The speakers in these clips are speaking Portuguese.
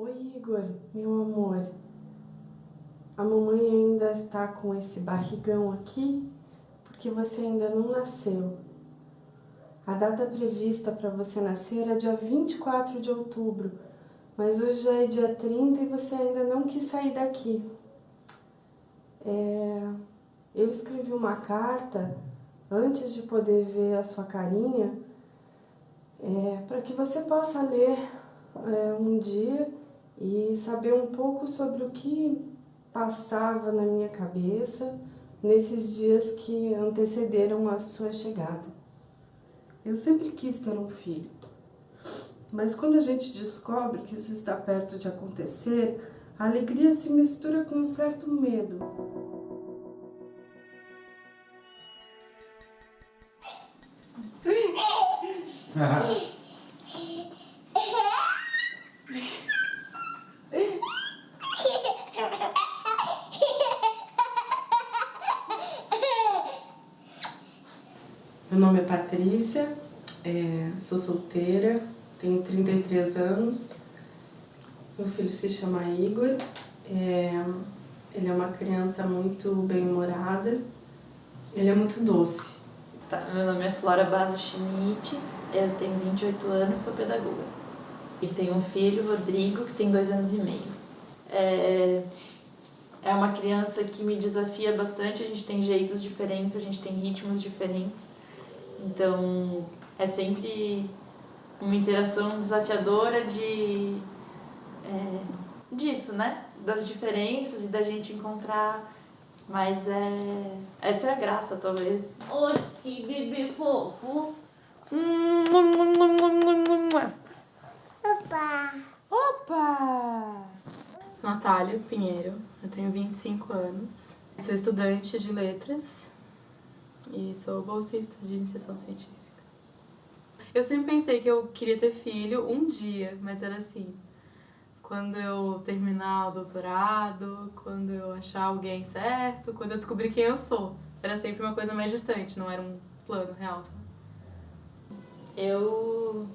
Oi, Igor, meu amor. A mamãe ainda está com esse barrigão aqui porque você ainda não nasceu. A data prevista para você nascer era dia 24 de outubro, mas hoje já é dia 30 e você ainda não quis sair daqui. Eu escrevi uma carta antes de poder ver a sua carinha, para que você possa ler um dia e saber um pouco sobre o que passava na minha cabeça nesses dias que antecederam a sua chegada. Eu sempre quis ter um filho, mas quando a gente descobre que isso está perto de acontecer, a alegria se mistura com um certo medo. Meu nome é Patrícia, sou solteira, tenho 33 anos, meu filho se chama Igor, ele é uma criança muito bem-humorada, ele é muito doce. Tá, meu nome é Flora Basso Schmidt, eu tenho 28 anos, sou pedagoga. E tenho um filho, Rodrigo, que tem 2 anos e meio. É uma criança que me desafia bastante, a gente tem jeitos diferentes, a gente tem ritmos diferentes. Então, é sempre uma interação desafiadora disso, né? Das diferenças e da gente encontrar, mas essa é a graça, talvez. Oi, que bebê fofo. Opa! Opa! Natália Pinheiro, eu tenho 25 anos, sou estudante de letras e sou bolsista de iniciação científica. Eu sempre pensei que eu queria ter filho um dia, mas era assim, quando eu terminar o doutorado, quando eu achar alguém certo, quando eu descobrir quem eu sou. Era sempre uma coisa mais distante, não era um plano real, sabe? Eu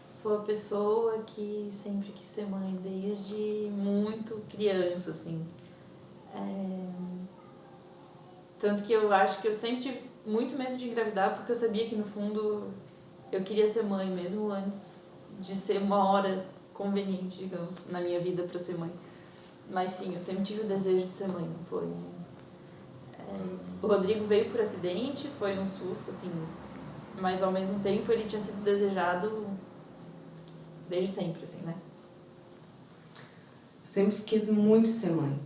sou a pessoa que sempre quis ser mãe, desde muito criança, assim. Tanto que eu acho que eu sempre tive muito medo de engravidar, porque eu sabia que, no fundo, eu queria ser mãe, mesmo antes de ser uma hora conveniente, digamos, na minha vida para ser mãe. Mas sim, eu sempre tive o desejo de ser mãe, não foi? O Rodrigo veio por acidente, foi um susto, assim, mas ao mesmo tempo ele tinha sido desejado desde sempre, assim, né? Sempre quis muito ser mãe,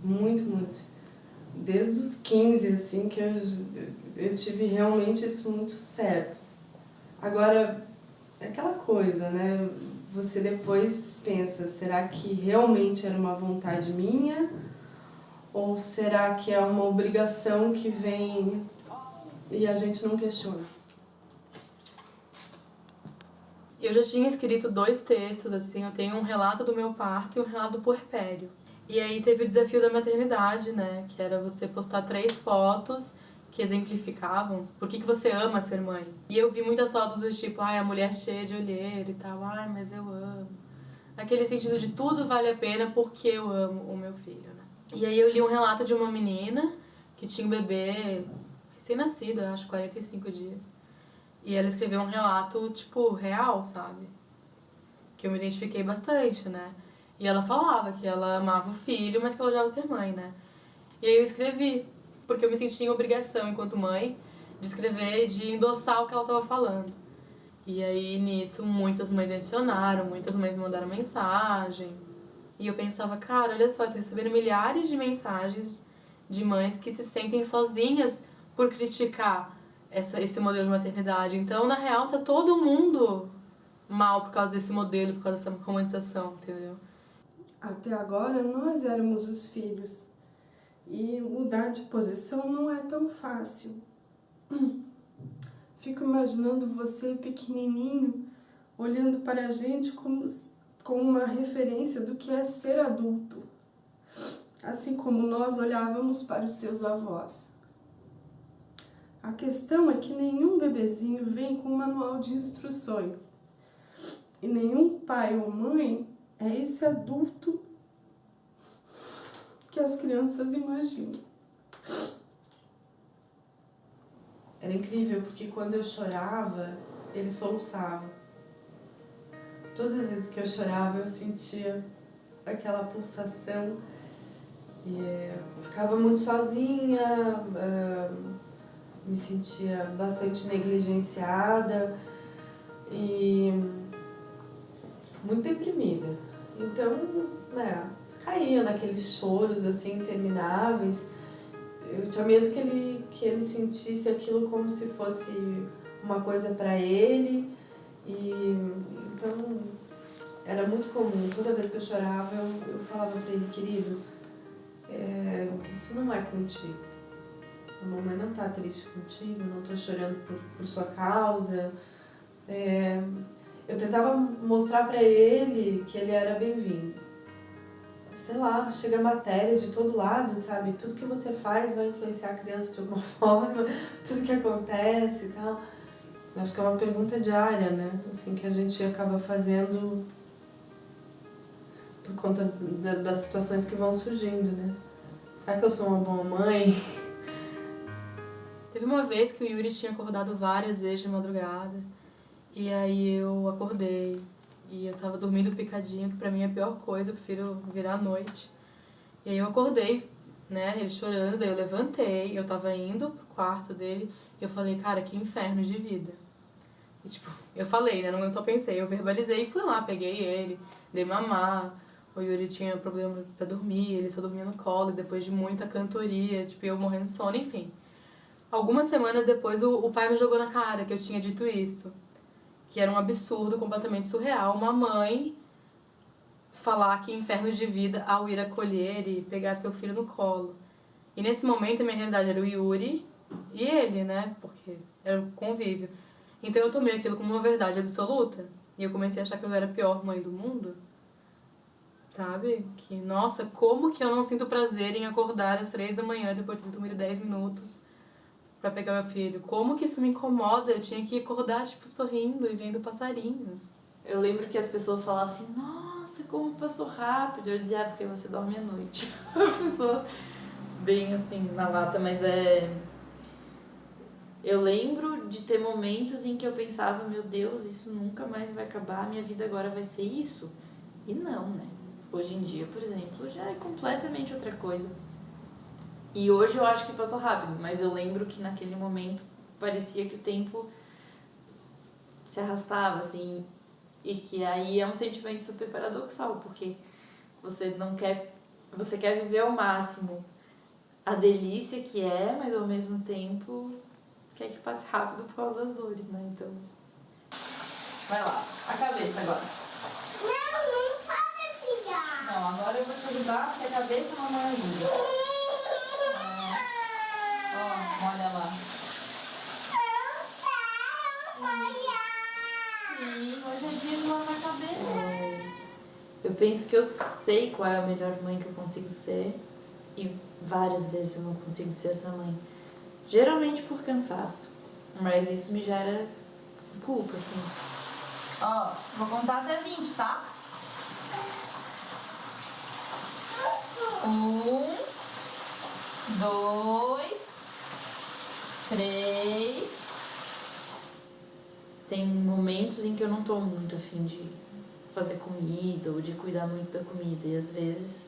muito, muito. Desde os 15, assim, que eu tive realmente isso muito certo. Agora, é aquela coisa, né? Você depois pensa, será que realmente era uma vontade minha? Ou será que é uma obrigação que vem e a gente não questiona? Eu já tinha escrito 2 textos, assim, eu tenho um relato do meu parto e um relato do puerpério. E aí teve o desafio da maternidade, né, que era você postar 3 fotos que exemplificavam por que você ama ser mãe. E eu vi muitas fotos do tipo, ai, a mulher cheia de olheira e tal, ai, mas eu amo. Aquele sentido de tudo vale a pena porque eu amo o meu filho, né. E aí eu li um relato de uma menina que tinha um bebê recém-nascido, eu acho, 45 dias. E ela escreveu um relato, tipo, real, sabe? Que eu me identifiquei bastante, né? E ela falava que ela amava o filho, mas que ela odiava ser mãe, né? E aí eu escrevi, porque eu me sentia em obrigação, enquanto mãe, de escrever e de endossar o que ela tava falando. E aí, nisso, muitas mães me adicionaram, muitas mães me mandaram mensagem. E eu pensava, cara, olha só, eu tô recebendo milhares de mensagens de mães que se sentem sozinhas por criticar esse modelo de maternidade. Então, na real, tá todo mundo mal por causa desse modelo, por causa dessa romantização, entendeu? Até agora nós éramos os filhos e mudar de posição não é tão fácil. Fico imaginando você pequenininho olhando para a gente como uma referência do que é ser adulto, assim como nós olhávamos para os seus avós. A questão é que nenhum bebezinho vem com um manual de instruções. E nenhum pai ou mãe é esse adulto que as crianças imaginam. Era incrível, porque quando eu chorava, ele soluçava. Todas as vezes que eu chorava, eu sentia aquela pulsação. Ficava muito sozinha, me sentia bastante negligenciada e muito deprimida. Então, né, caía naqueles choros assim intermináveis. Eu tinha medo que ele sentisse aquilo como se fosse uma coisa para ele. E então era muito comum, toda vez que eu chorava, eu falava para ele: querido, isso não é contigo. A mamãe não tá triste contigo, não tô chorando por sua causa. Eu tentava mostrar para ele que ele era bem-vindo. Sei lá, chega matéria de todo lado, sabe? Tudo que você faz vai influenciar a criança de alguma forma, tudo que acontece e tal. Acho que é uma pergunta diária, né? Assim, que a gente acaba fazendo por conta das situações que vão surgindo, né? Será que eu sou uma boa mãe? Teve uma vez que o Yuri tinha acordado várias vezes de madrugada. E aí eu acordei. E eu tava dormindo picadinho, que pra mim é a pior coisa, eu prefiro virar à noite. E aí eu acordei, né, ele chorando, daí eu levantei, eu tava indo pro quarto dele, e eu falei: cara, que inferno de vida. E tipo, eu falei, né, não eu só pensei, eu verbalizei e fui lá, peguei ele, dei mamar. O Yuri tinha problema pra dormir, ele só dormia no colo, depois de muita cantoria, tipo, eu morrendo de sono, enfim. Algumas semanas depois, o pai me jogou na cara que eu tinha dito isso. Que era um absurdo completamente surreal. Uma mãe falar que inferno de vida ao ir acolher e pegar seu filho no colo. E nesse momento a minha realidade era o Yuri e ele, né? Porque era o convívio. Então eu tomei aquilo como uma verdade absoluta. E eu comecei a achar que eu era a pior mãe do mundo. Sabe? Que, nossa, como que eu não sinto prazer em acordar às 3 da manhã depois de ter dormido 10 minutos pra pegar meu filho? Como que isso me incomoda? Eu tinha que acordar, tipo, sorrindo e vendo passarinhos. Eu lembro que as pessoas falavam assim: nossa, como passou rápido. Eu dizia: porque você dorme à noite. A pessoa bem assim, na lata, mas eu lembro de ter momentos em que eu pensava: meu Deus, isso nunca mais vai acabar, minha vida agora vai ser isso. E não, né? Hoje em dia, por exemplo, já é completamente outra coisa. E hoje eu acho que passou rápido, mas eu lembro que naquele momento parecia que o tempo se arrastava, assim, e que aí é um sentimento super paradoxal, porque você quer viver ao máximo a delícia que é, mas ao mesmo tempo quer que passe rápido por causa das dores, né? Então, vai lá, a cabeça agora. Não pode pegar. Não, agora eu vou te ajudar, porque a cabeça a mamãe ajuda. Ó, olha lá. Sim, hoje é dia de lavar a cabeça. Eu penso que eu sei qual é a melhor mãe que eu consigo ser e várias vezes eu não consigo ser essa mãe. Geralmente por cansaço, mas isso me gera culpa, assim. Ó, vou contar até 20, tá? 1, 2, 3. Tem momentos em que eu não tô muito a fim de fazer comida ou de cuidar muito da comida. E às vezes,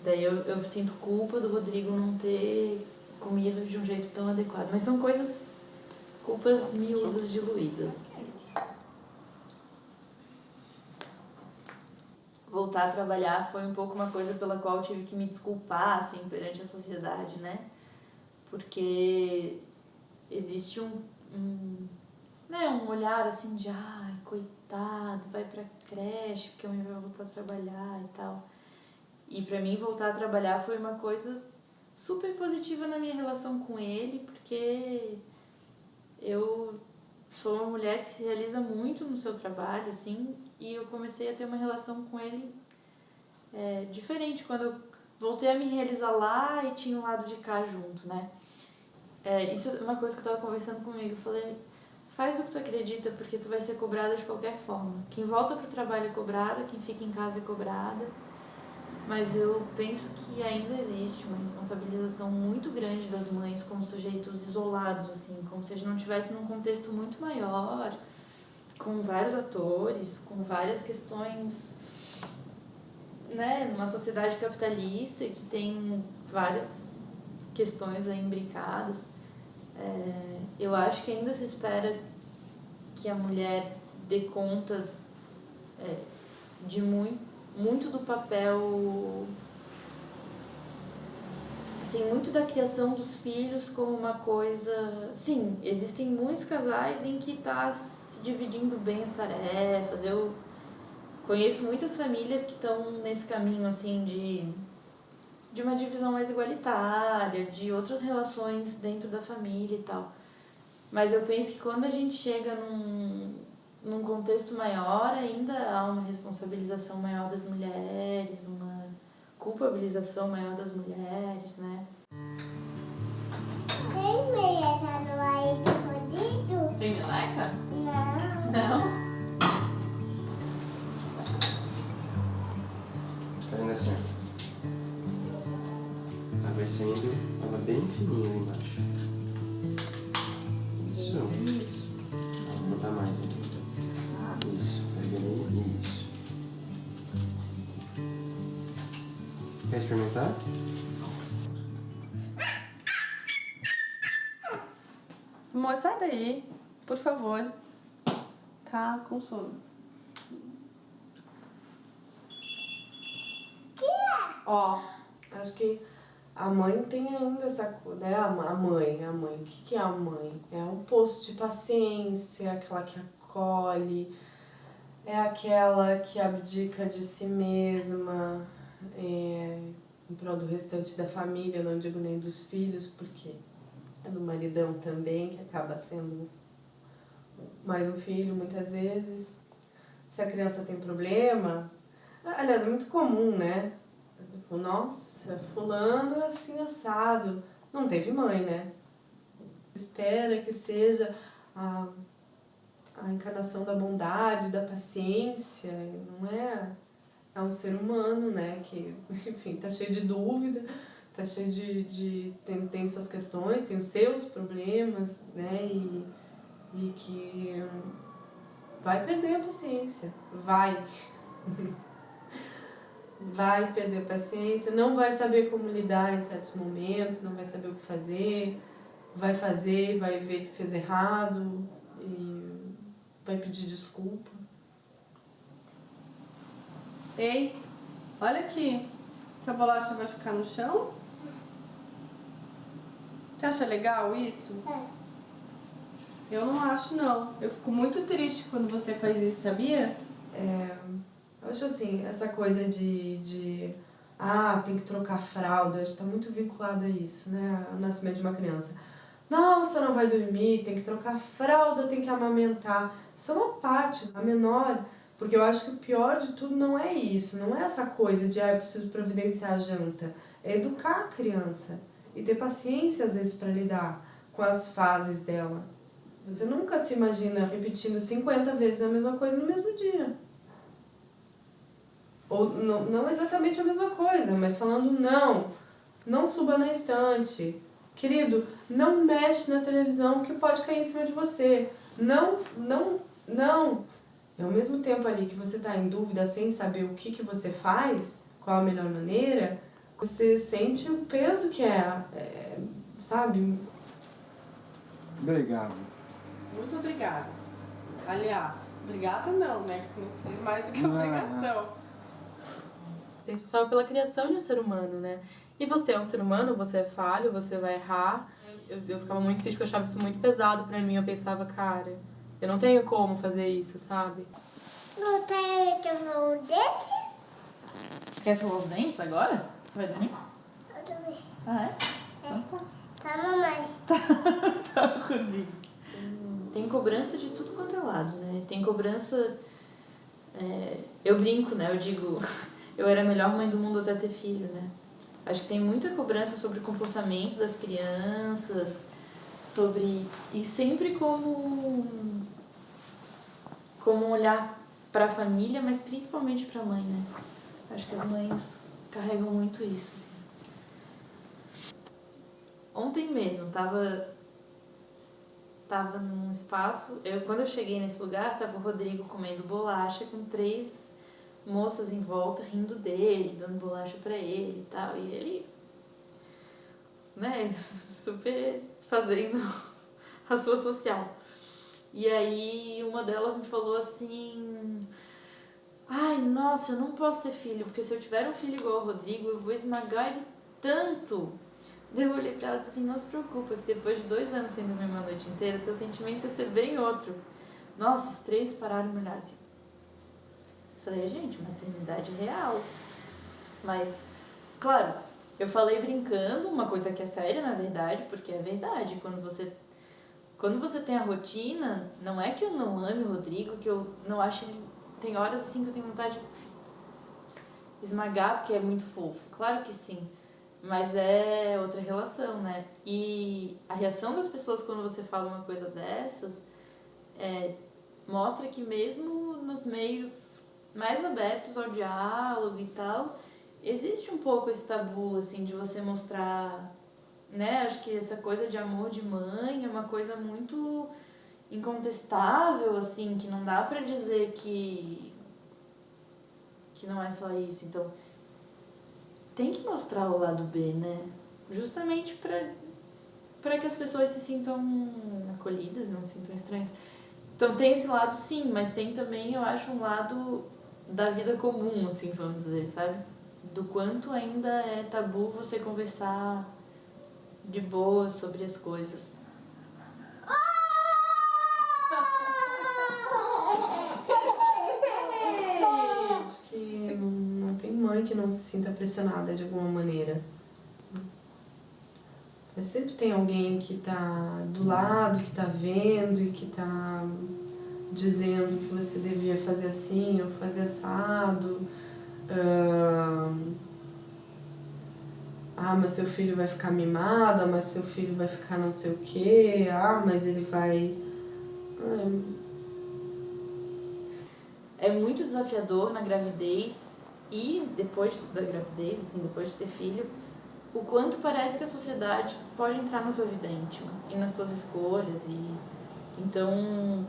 daí eu sinto culpa do Rodrigo não ter comido de um jeito tão adequado. Mas são culpas miúdas, diluídas. Voltar a trabalhar foi um pouco uma coisa pela qual eu tive que me desculpar, assim, perante a sociedade, né? Porque existe um olhar assim de: ai, coitado, vai pra creche porque a mãe vai voltar a trabalhar e tal. E pra mim voltar a trabalhar foi uma coisa super positiva na minha relação com ele, porque eu sou uma mulher que se realiza muito no seu trabalho, assim, e eu comecei a ter uma relação com ele diferente quando eu voltei a me realizar lá e tinha o lado de cá junto, né? Isso é uma coisa que eu tava conversando comigo, eu falei, faz o que tu acredita, porque tu vai ser cobrada de qualquer forma. Quem volta pro trabalho é cobrada, quem fica em casa é cobrada. Mas eu penso que ainda existe uma responsabilização muito grande das mães como sujeitos isolados, assim, como se a gente não estivesse num contexto muito maior, com vários atores, com várias questões, né, numa sociedade capitalista que tem várias questões aí imbricadas. Eu acho que ainda se espera que a mulher dê conta de muito do papel, assim, muito da criação dos filhos como uma coisa... Sim, existem muitos casais em que tá se dividindo bem as tarefas. Eu conheço muitas famílias que estão nesse caminho, assim, de uma divisão mais igualitária, de outras relações dentro da família e tal. Mas eu penso que quando a gente chega num contexto maior, ainda há uma responsabilização maior das mulheres, uma culpabilização maior das mulheres, né? Tem meia no aí escondido? Tem meleca? Não. Não. Fazendo assim, ó. Vai saindo ela bem fininha ali embaixo. Isso. Vamos botar mais. Isso. Pega ali. Isso. Quer experimentar? Amor, sai daí, por favor. Tá com sono. Ó, acho que a mãe tem ainda essa coisa, né? A mãe. O que é a mãe? É um posto de paciência, aquela que acolhe, é aquela que abdica de si mesma, em prol do restante da família, não digo nem dos filhos, porque é do maridão também, que acaba sendo mais um filho muitas vezes. Se a criança tem problema, aliás, é muito comum, né? Tipo, nossa, fulano é assim assado. Não teve mãe, né? Espera que seja a encarnação da bondade, da paciência, não é? É um ser humano, né? Que, enfim, tá cheio de dúvida, tá cheio tem suas questões, tem os seus problemas, né? E que vai perder a paciência, vai perder a paciência, não vai saber como lidar em certos momentos, não vai saber o que fazer, vai ver que fez errado e vai pedir desculpa. Ei, olha aqui, essa bolacha vai ficar no chão? Você acha legal isso? Eu não acho, não. Eu fico muito triste quando você faz isso, sabia? Eu acho assim, essa coisa tem que trocar fralda, acho que tá muito vinculado a isso, né? O nascimento de uma criança. Nossa, não vai dormir, tem que trocar fralda, tem que amamentar. Isso é uma parte, a menor, porque eu acho que o pior de tudo não é isso, não é essa coisa de eu preciso providenciar a janta. É educar a criança e ter paciência, às vezes, para lidar com as fases dela. Você nunca se imagina repetindo 50 vezes a mesma coisa no mesmo dia. Ou não exatamente a mesma coisa, mas falando não suba na estante. Querido, não mexe na televisão que pode cair em cima de você. Não. E ao mesmo tempo ali que você está em dúvida sem saber o que você faz, qual a melhor maneira, você sente o peso que sabe? Obrigado. Muito obrigada. Aliás, obrigada não, né? Não fez mais do que obrigação. Você é responsável pela criação de um ser humano, né? E você é um ser humano, você é falho, você vai errar. Eu ficava muito triste porque eu achava isso muito pesado pra mim. Eu pensava, cara, eu não tenho como fazer isso, sabe? Não tem que escovar o dente? Quer escovar os dentes agora? Vai dormir? Eu também. Ah, é? Então tá. Tá, mamãe? Tá, Rodrigo. Tem cobrança de tudo quanto é lado, né? Tem cobrança... eu brinco, né? Eu digo... Eu era a melhor mãe do mundo até ter filho, né? Acho que tem muita cobrança sobre o comportamento das crianças, e sempre como como um olhar para a família, mas principalmente para a mãe, né? Acho que as mães carregam muito isso, assim. Ontem mesmo, tava num espaço, quando eu cheguei nesse lugar, tava o Rodrigo comendo bolacha com 3 moças em volta rindo dele, dando bolacha pra ele e tal, e ele, né, super fazendo a sua social. E aí uma delas me falou assim: ai, nossa, eu não posso ter filho, porque se eu tiver um filho igual ao Rodrigo, eu vou esmagar ele tanto. Daí eu olhei pra ela e disse assim: não se preocupa, que depois de 2 anos sem dormir uma noite inteira, teu sentimento ia ser bem outro. Nossa, os 3 pararam de me olhar assim. Falei, gente, maternidade real. Mas, claro, eu falei brincando, uma coisa que é séria na verdade, porque é verdade. Quando você tem a rotina, não é que eu não ame o Rodrigo, que eu não acho ele... Tem horas assim que eu tenho vontade de esmagar, porque é muito fofo. Claro que sim. Mas é outra relação, né? E a reação das pessoas quando você fala uma coisa dessas mostra que mesmo nos meios mais abertos ao diálogo e tal, existe um pouco esse tabu, assim, de você mostrar, né? Acho que essa coisa de amor de mãe é uma coisa muito incontestável, assim, que não dá pra dizer que não é só isso. Então, tem que mostrar o lado B, né? Justamente para que as pessoas se sintam acolhidas, não se sintam estranhas. Então tem esse lado sim, mas tem também, eu acho, um lado da vida comum, assim, vamos dizer, sabe? Do quanto ainda é tabu você conversar de boa sobre as coisas. Acho que não tem mãe que não se sinta pressionada de alguma maneira. Sempre tem alguém que tá do lado, que tá vendo e que tá dizendo que você devia fazer assim ou fazer assado. Mas seu filho vai ficar mimado, mas seu filho vai ficar não sei o quê, mas ele vai... É muito desafiador na gravidez e depois da gravidez, assim, depois de ter filho, o quanto parece que a sociedade pode entrar na tua vida íntima e nas tuas escolhas. Então,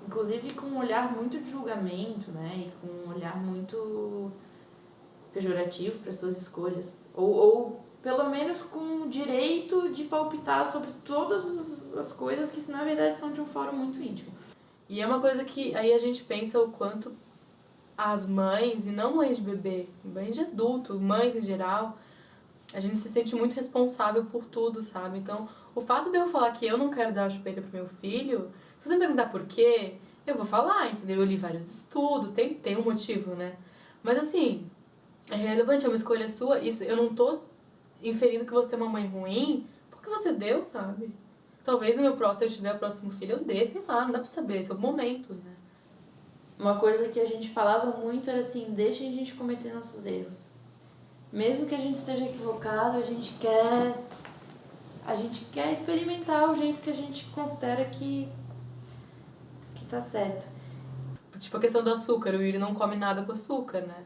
inclusive com um olhar muito de julgamento, né? E com um olhar muito pejorativo para as tuas escolhas. Ou pelo menos com o direito de palpitar sobre todas as coisas que na verdade são de um fórum muito íntimo. E é uma coisa que aí a gente pensa o quanto as mães, e não mães de bebê, mães de adulto, mães em geral, a gente se sente muito responsável por tudo, sabe? Então, o fato de eu falar que eu não quero dar a chupeta pro meu filho, se você me perguntar por quê, eu vou falar, entendeu? Eu li vários estudos, tem um motivo, né? Mas assim, é relevante, é uma escolha sua, isso, eu não tô inferindo que você é uma mãe ruim, porque você deu, sabe? Talvez no meu próximo, se eu tiver o próximo filho, eu dê, sei lá, não dá pra saber, são momentos, né? Uma coisa que a gente falava muito era assim, deixa a gente cometer nossos erros. Mesmo que a gente esteja equivocado, a gente quer experimentar o jeito que a gente considera que tá certo. Tipo a questão do açúcar, o Yuri não come nada com açúcar, né?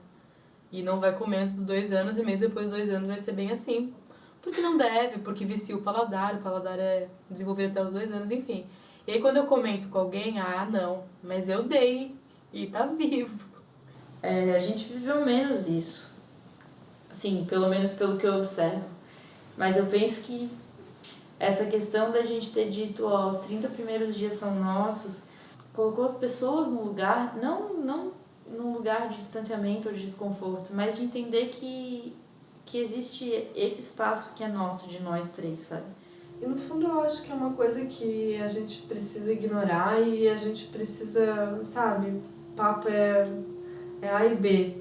E não vai comer antes dos 2 anos, e mesmo depois dos 2 anos vai ser bem assim. Porque não deve, porque vicia o paladar é desenvolvido até os 2 anos, enfim. E aí quando eu comento com alguém, não, mas eu dei, e tá vivo. A gente viveu menos isso. Assim, pelo menos pelo que eu observo. Mas eu penso que essa questão da gente ter dito, os 30 primeiros dias são nossos, colocou as pessoas no lugar, não num lugar de distanciamento ou de desconforto, mas de entender que existe esse espaço que é nosso, de nós 3, sabe? E no fundo eu acho que é uma coisa que a gente precisa ignorar e a gente precisa, sabe, papo é A e B.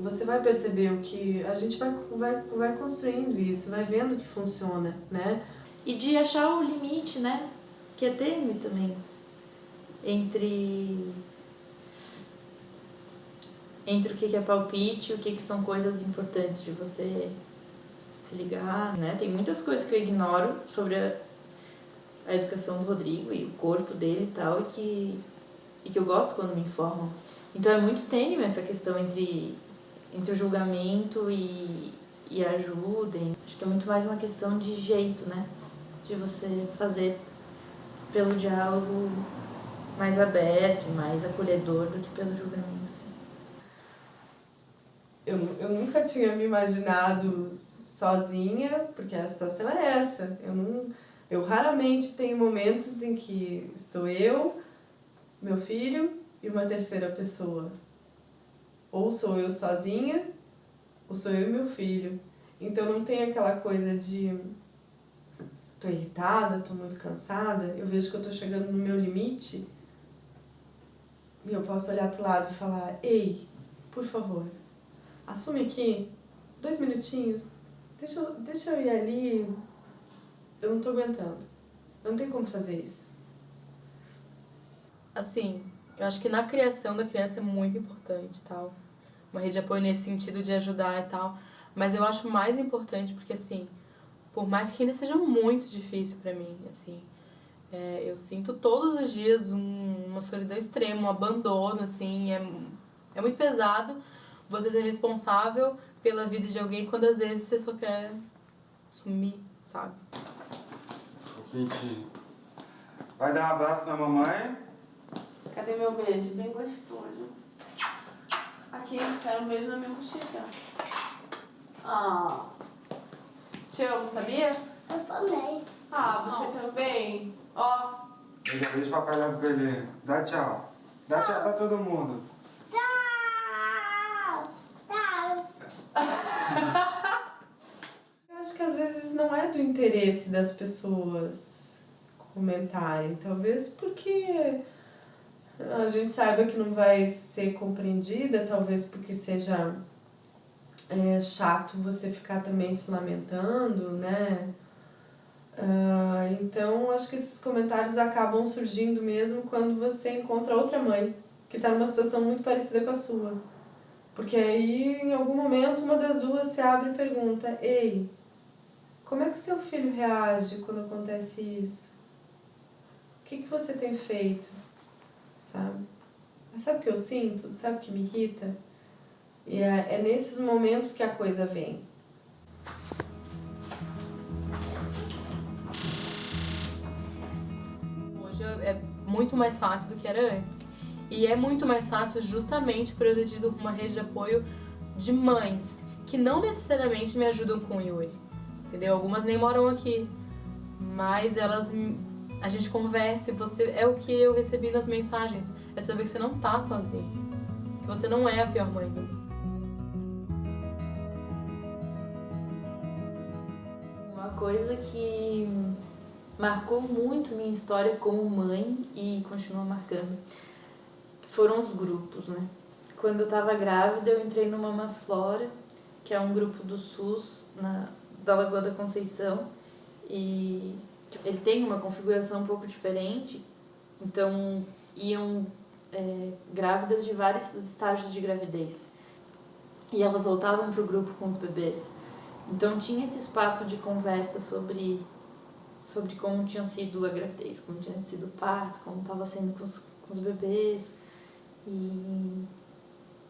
Você vai perceber o que... A gente vai construindo isso, vai vendo que funciona, né? E de achar o limite, né? Que é tênue também. Entre o que é palpite e o que são coisas importantes de você se ligar, né? Tem muitas coisas que eu ignoro sobre a educação do Rodrigo e o corpo dele e tal, e que e que eu gosto quando me informam. Então é muito tênue essa questão entre o julgamento e a ajuda. Acho que é muito mais uma questão de jeito, né? De você fazer pelo diálogo mais aberto, mais acolhedor do que pelo julgamento. Assim. Eu nunca tinha me imaginado sozinha, porque a situação é essa. Eu raramente tenho momentos em que estou eu, meu filho e uma terceira pessoa. Ou sou eu sozinha, ou sou eu e meu filho. Então não tem aquela coisa de tô irritada, tô muito cansada, eu vejo que eu tô chegando no meu limite e eu posso olhar pro lado e falar: ei, por favor, assume aqui 2 minutinhos, deixa eu ir ali, eu não tô aguentando, eu não tenho como fazer isso. Assim, eu acho que na criação da criança é muito importante, tal. Uma rede de apoio nesse sentido de ajudar e tal. Mas eu acho mais importante porque, assim, por mais que ainda seja muito difícil pra mim, assim, eu sinto todos os dias uma solidão extrema, um abandono, assim, é muito pesado você ser responsável pela vida de alguém quando às vezes você só quer sumir, sabe? Kitty, vai dar um abraço na mamãe? Cadê meu beijo? Bem gostoso. Aqui, quero um beijo na minha bochecha. Ah, te amo, sabia? Eu também. Ah, você também? Ó. Deixa o papai lá pro Belém. Dá tchau. Dá tchau pra todo mundo. Tchau! Tchau! Eu acho que às vezes não é do interesse das pessoas comentarem. Talvez porque a gente saiba que não vai ser compreendida, talvez porque seja chato você ficar também se lamentando, né? Então, acho que esses comentários acabam surgindo mesmo quando você encontra outra mãe que está numa situação muito parecida com a sua. Porque aí, em algum momento, uma das duas se abre e pergunta: ei, como é que o seu filho reage quando acontece isso? O que você tem feito? Sabe? Mas sabe o que eu sinto? Sabe o que me irrita? E é nesses momentos que a coisa vem. Hoje é muito mais fácil do que era antes. E é muito mais fácil justamente por eu ter tido uma rede de apoio de mães que não necessariamente me ajudam com o Yuri. Entendeu? Algumas nem moram aqui. Mas a gente conversa e é o que eu recebi nas mensagens. É saber que você não tá sozinho. Que você não é a pior mãe do mundo. Uma coisa que marcou muito minha história como mãe e continua marcando foram os grupos, né? Quando eu estava grávida, eu entrei no Mama Flora, que é um grupo do SUS da Lagoa da Conceição, e ele tem uma configuração um pouco diferente, então iam grávidas de vários estágios de gravidez e elas voltavam para o grupo com os bebês. Então tinha esse espaço de conversa sobre como tinha sido a gravidez, como tinha sido o parto, como estava sendo com os bebês.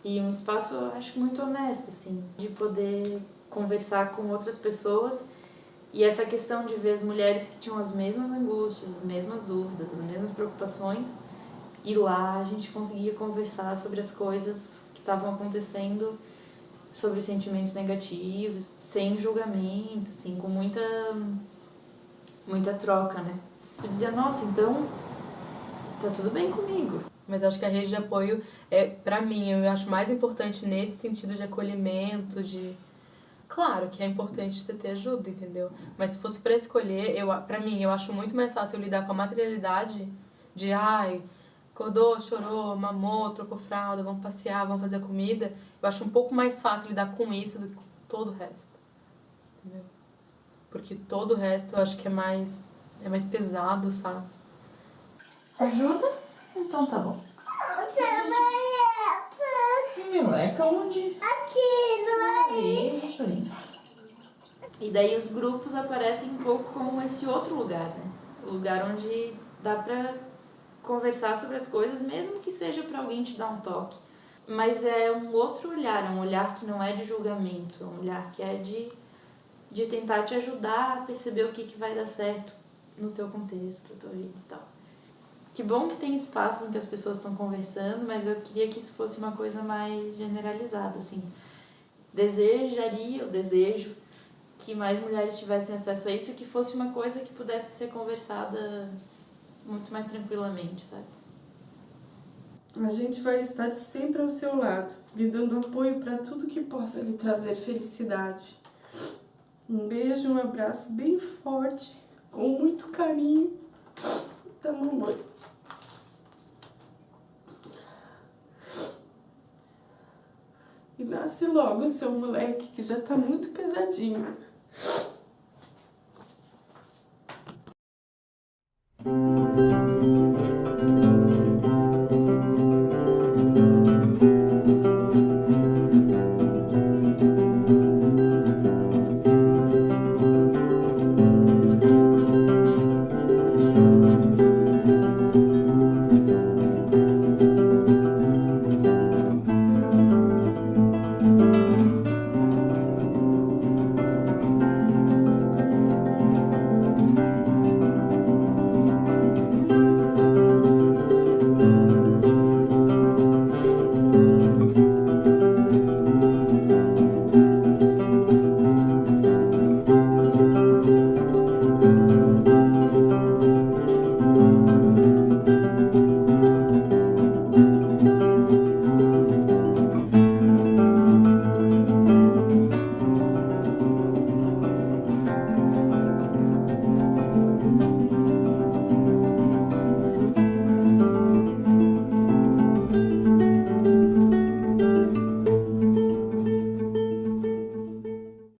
E um espaço, eu acho, muito honesto, assim, de poder conversar com outras pessoas. E essa questão de ver as mulheres que tinham as mesmas angústias, as mesmas dúvidas, as mesmas preocupações, e lá a gente conseguia conversar sobre as coisas que estavam acontecendo, sobre os sentimentos negativos, sem julgamento, assim, com muita troca, né? Tu dizia: nossa, então tá tudo bem comigo. Mas eu acho que a rede de apoio pra mim, eu acho mais importante nesse sentido de acolhimento, de... Claro que é importante você ter ajuda, entendeu? Mas se fosse pra escolher, pra mim, eu acho muito mais fácil lidar com a materialidade de, acordou, chorou, mamou, trocou fralda, vamos passear, vamos fazer comida. Eu acho um pouco mais fácil lidar com isso do que com todo o resto, entendeu? Porque todo o resto eu acho que é mais pesado, sabe? Ajuda? Então tá bom. Moleque, onde? Aqui, não Aí, chorinho. E daí os grupos aparecem um pouco como esse outro lugar, né? O lugar onde dá pra conversar sobre as coisas, mesmo que seja para alguém te dar um toque. Mas é um outro olhar, é um olhar que não é de julgamento, é um olhar que é de tentar te ajudar a perceber o que vai dar certo no teu contexto, na tua vida e tal. Que bom que tem espaços em que as pessoas estão conversando, mas eu queria que isso fosse uma coisa mais generalizada, assim. Desejo que mais mulheres tivessem acesso a isso e que fosse uma coisa que pudesse ser conversada muito mais tranquilamente, sabe? A gente vai estar sempre ao seu lado, lhe dando apoio para tudo que possa lhe trazer felicidade. Um beijo, um abraço bem forte, com muito carinho da mamãe. E nasce logo seu moleque, que já tá muito pesadinho.